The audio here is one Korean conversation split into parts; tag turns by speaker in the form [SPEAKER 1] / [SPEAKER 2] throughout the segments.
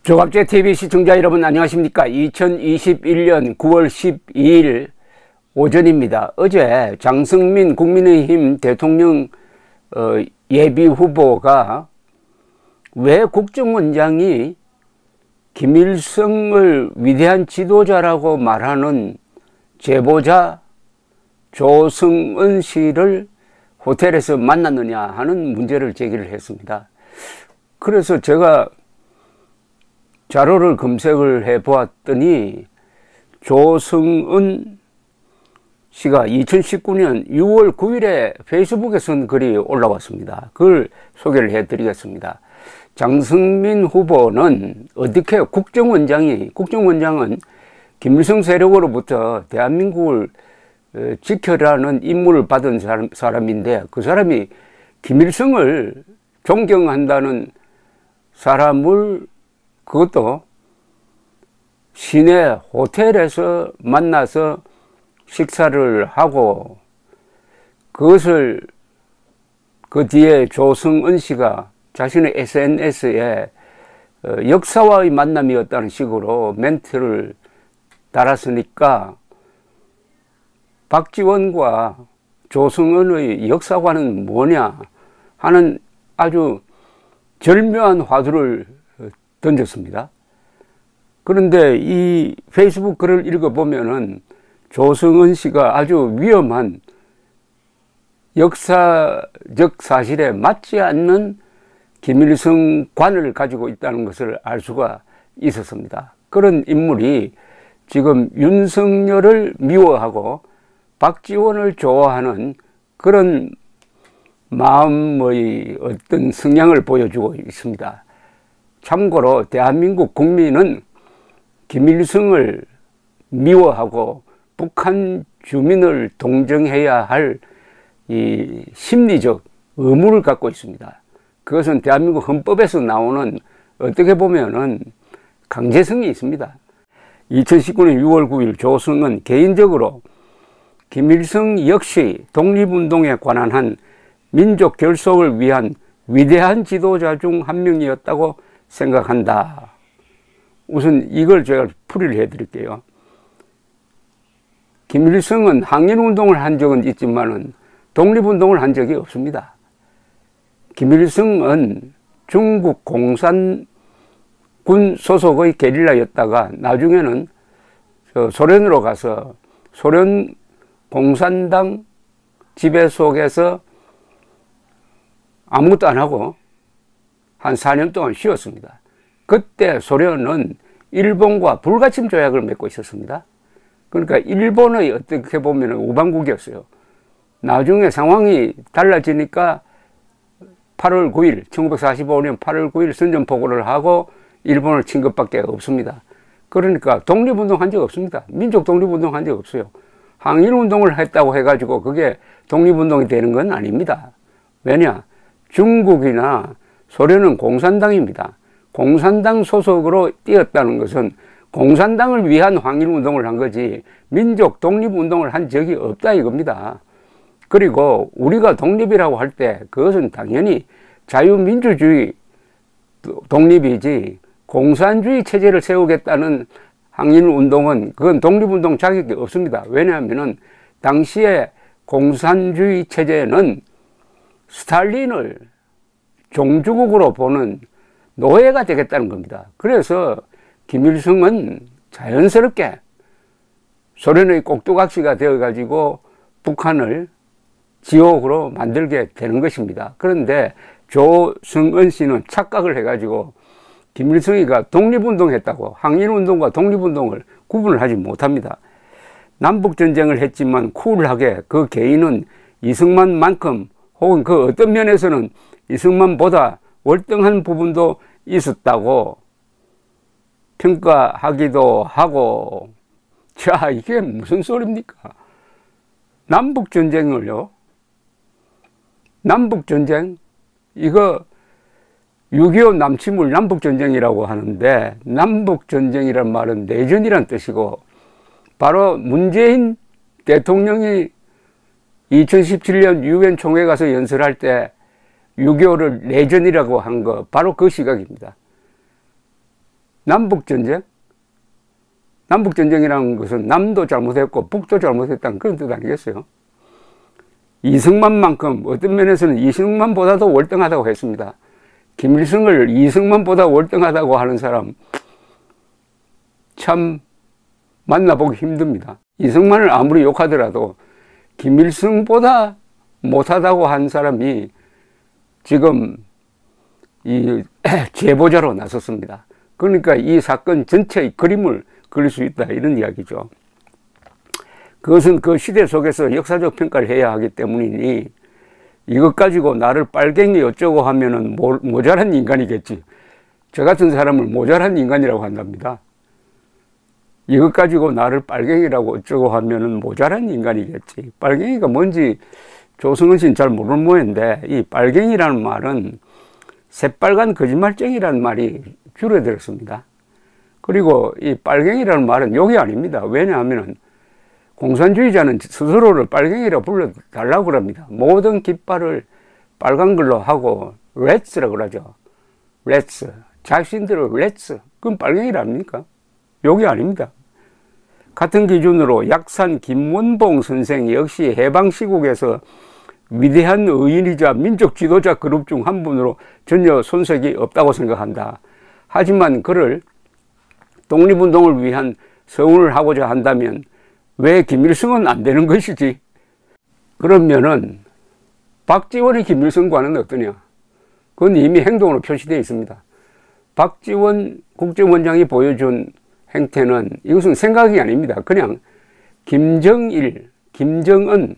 [SPEAKER 1] 조갑제TV 시청자 여러분 안녕하십니까. 2021년 9월 12일 오전입니다. 어제 장성민 국민의힘 대통령 예비후보가 왜 국정원장이 김일성을 위대한 지도자라고 말하는 제보자 조승은 씨를 호텔에서 만났느냐 하는 문제를 제기를 했습니다. 그래서 제가 자료를 검색을 해 보았더니 조승은 씨가 2019년 6월 9일에 페이스북에 쓴 글이 올라왔습니다. 그걸 소개를 해 드리겠습니다. 장성민 후보는 어떻게 국정원장은 김일성 세력으로부터 대한민국을 지켜라는 임무를 받은 사람인데, 그 사람이 김일성을 존경한다는 사람을 그것도 시내 호텔에서 만나서 식사를 하고, 그것을 그 뒤에 조승은 씨가 자신의 SNS에 역사와의 만남이었다는 식으로 멘트를 달았으니까 박지원과 조승은의 역사관은 뭐냐 하는 아주 절묘한 화두를 던졌습니다. 그런데 이 페이스북 글을 읽어보면은 조승은 씨가 아주 위험한 역사적 사실에 맞지 않는 김일성관을 가지고 있다는 것을 알 수가 있었습니다. 그런 인물이 지금 윤석열을 미워하고 박지원을 좋아하는 그런 마음의 어떤 성향을 보여주고 있습니다. 참고로 대한민국 국민은 김일성을 미워하고 북한 주민을 동정해야 할 이 심리적 의무를 갖고 있습니다. 그것은 대한민국 헌법에서 나오는 어떻게 보면은 강제성이 있습니다. 2019년 6월 9일 조승은 개인적으로 김일성 역시 독립운동에 관한 한 민족 결속을 위한 위대한 지도자 중 한 명이었다고 생각한다. 우선 이걸 제가 풀이를 해드릴게요. 김일성은 항일운동을 한 적은 있지만은 독립운동을 한 적이 없습니다. 김일성은 중국 공산군 소속의 게릴라였다가 나중에는 소련으로 가서 소련 공산당 지배 속에서 아무것도 안 하고 한 4년 동안 쉬었습니다. 그때 소련은 일본과 불가침 조약을 맺고 있었습니다. 그러니까 일본의 어떻게 보면 우방국이었어요. 나중에 상황이 달라지니까 8월 9일, 1945년 8월 9일 선전포고를 하고 일본을 친 것밖에 없습니다. 그러니까 독립운동 한 적 없습니다. 민족 독립운동 한 적 없어요. 항일운동을 했다고 해가지고 그게 독립운동이 되는 건 아닙니다. 왜냐? 중국이나 소련은 공산당입니다. 공산당 소속으로 뛰었다는 것은 공산당을 위한 항일운동을 한 거지 민족 독립운동을 한 적이 없다 이겁니다. 그리고 우리가 독립이라고 할 때 그것은 당연히 자유민주주의 독립이지 공산주의 체제를 세우겠다는 항일운동은 그건 독립운동 자격이 없습니다. 왜냐하면 당시에 공산주의 체제는 스탈린을 종주국으로 보는 노예가 되겠다는 겁니다. 그래서 김일성은 자연스럽게 소련의 꼭두각시가 되어가지고 북한을 지옥으로 만들게 되는 것입니다. 그런데 조승은 씨는 착각을 해가지고 김일성이가 독립운동했다고 항일운동과 독립운동을 구분을 하지 못합니다. 남북전쟁을 했지만 쿨하게 그 개인은 이승만만큼 혹은 그 어떤 면에서는 이승만보다 월등한 부분도 있었다고 평가하기도 하고. 자, 이게 무슨 소리입니까? 남북전쟁을요? 남북전쟁? 이거 6.25 남침을 남북전쟁이라고 하는데, 남북전쟁이란 말은 내전이란 뜻이고, 바로 문재인 대통령이 2017년 유엔 총회 가서 연설할 때 6.25를 내전이라고 한 거 바로 그 시각입니다. 남북전쟁? 남북전쟁이라는 것은 남도 잘못했고 북도 잘못했다는 그런 뜻 아니겠어요? 이승만만큼 어떤 면에서는 이승만보다도 월등하다고 했습니다. 김일성을 이승만보다 월등하다고 하는 사람 참 만나보기 힘듭니다. 이승만을 아무리 욕하더라도 김일성보다 못하다고 한 사람이 지금 이 제보자로 나섰습니다. 그러니까 이 사건 전체의 그림을 그릴 수 있다, 이런 이야기죠. 그것은 그 시대 속에서 역사적 평가를 해야 하기 때문이니 이것 가지고 나를 빨갱이 어쩌고 하면은 모자란 인간이겠지. 저 같은 사람을 모자란 인간이라고 한답니다. 이것 가지고 나를 빨갱이라고 어쩌고 하면은 모자란 인간이겠지. 빨갱이가 뭔지 조성은 씨는 잘 모르는 모양인데, 이 빨갱이라는 말은 새빨간 거짓말쟁이라는 말이 줄어들었습니다. 그리고 이 빨갱이라는 말은 욕이 아닙니다. 왜냐하면 공산주의자는 스스로를 빨갱이라고 불러달라고 그럽니다. 모든 깃발을 빨간 걸로 하고 렛츠라고 그러죠. 렛츠. 자신들을 렛츠. 그건 빨갱이라 아닙니까? 욕이 아닙니다. 같은 기준으로 약산 김원봉 선생 역시 해방시국에서 위대한 의인이자 민족 지도자 그룹 중 한 분으로 전혀 손색이 없다고 생각한다. 하지만 그를 독립운동을 위한 서운을 하고자 한다면 왜 김일성은 안 되는 것이지? 그러면은 박지원이 김일성과는 어떠냐? 그건 이미 행동으로 표시되어 있습니다. 박지원 국정원장이 보여준 행태는 이것은 생각이 아닙니다. 그냥 김정일, 김정은,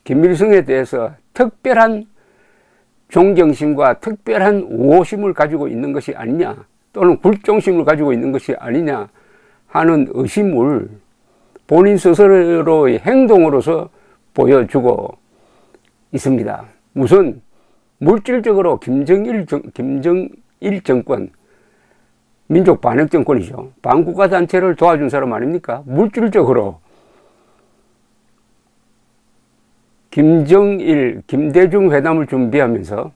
[SPEAKER 1] 김일성에 대해서 특별한 존경심과 특별한 우호심을 가지고 있는 것이 아니냐, 또는 굴종심을 가지고 있는 것이 아니냐 하는 의심을 본인 스스로의 행동으로서 보여주고 있습니다. 우선 물질적으로 김정일 정권, 민족 반역 정권이죠. 반국가 단체를 도와준 사람 아닙니까? 물질적으로 김정일, 김대중 회담을 준비하면서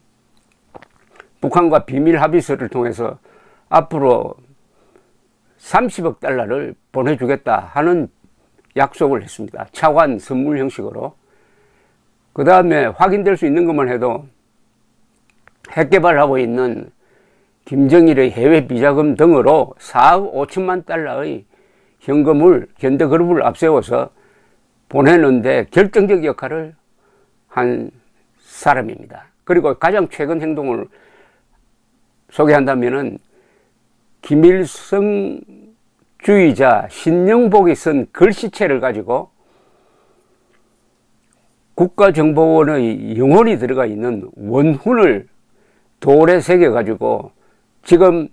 [SPEAKER 1] 북한과 비밀 합의서를 통해서 앞으로 30억 달러를 보내주겠다 하는 약속을 했습니다. 차관 선물 형식으로. 그 다음에 확인될 수 있는 것만 해도 핵 개발하고 있는 김정일의 해외 비자금 등으로 4억 5천만 달러의 현금을 현대그룹을 앞세워서 보내는데 결정적 역할을 한 사람입니다. 그리고 가장 최근 행동을 소개한다면은 김일성주의자 신영복이 쓴 글씨체를 가지고 국가정보원의 영혼이 들어가 있는 원훈을 돌에 새겨 가지고 지금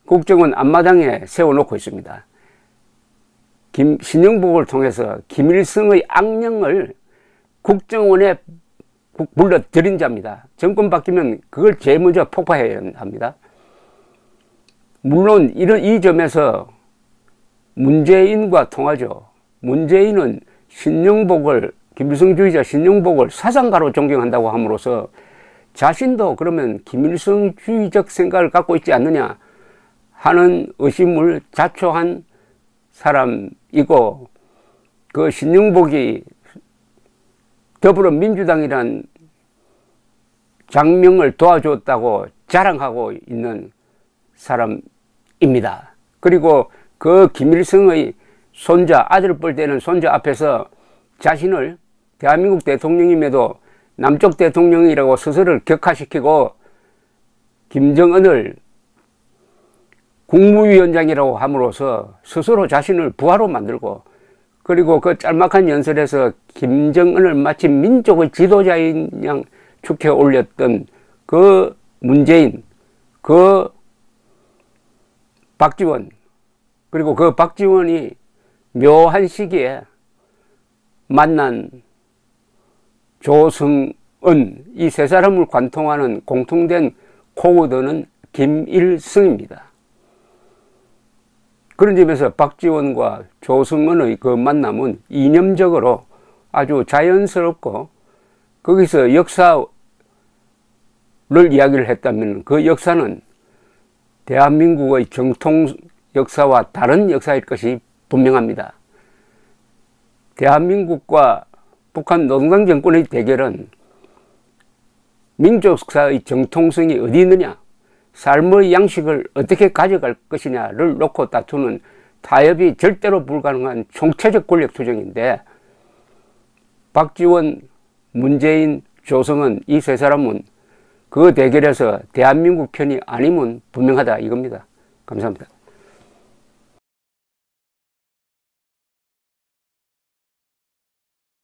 [SPEAKER 1] 국정원 앞마당에 세워놓고 있습니다. 신영복을 통해서 김일성의 악령을 국정원에 불러들인 자입니다. 정권 바뀌면 그걸 제일 먼저 폭파해야 합니다. 물론 이 점에서 문재인과 통하죠. 문재인은 신영복을, 김일성주의자 신영복을 사상가로 존경한다고 함으로써 자신도 그러면 김일성주의적 생각을 갖고 있지 않느냐 하는 의심을 자초한 사람이고, 그 신영복이 더불어민주당이란 장명을 도와줬다고 자랑하고 있는 사람입니다. 그리고 그 김일성의 손자, 아들 뻘 되는 손자 앞에서 자신을 대한민국 대통령임에도 남쪽 대통령이라고 스스로를 격화시키고 김정은을 국무위원장이라고 함으로써 스스로 자신을 부하로 만들고, 그리고 그 짤막한 연설에서 김정은을 마치 민족의 지도자인 양 축해 올렸던 그 문재인, 그 박지원, 그리고 그 박지원이 묘한 시기에 만난 조성은, 이 세 사람을 관통하는 공통된 코드는 김일성입니다. 그런 점에서 박지원과 조성은의 그 만남은 이념적으로 아주 자연스럽고, 거기서 역사를 이야기를 했다면 그 역사는 대한민국의 정통 역사와 다른 역사일 것이 분명합니다. 대한민국과 북한 노동당 정권의 대결은 민족사의 정통성이 어디 있느냐, 삶의 양식을 어떻게 가져갈 것이냐를 놓고 다투는 타협이 절대로 불가능한 총체적 권력 투쟁인데, 박지원, 문재인, 조성은, 이 세 사람은 그 대결에서 대한민국 편이 아니면 분명하다 이겁니다. 감사합니다.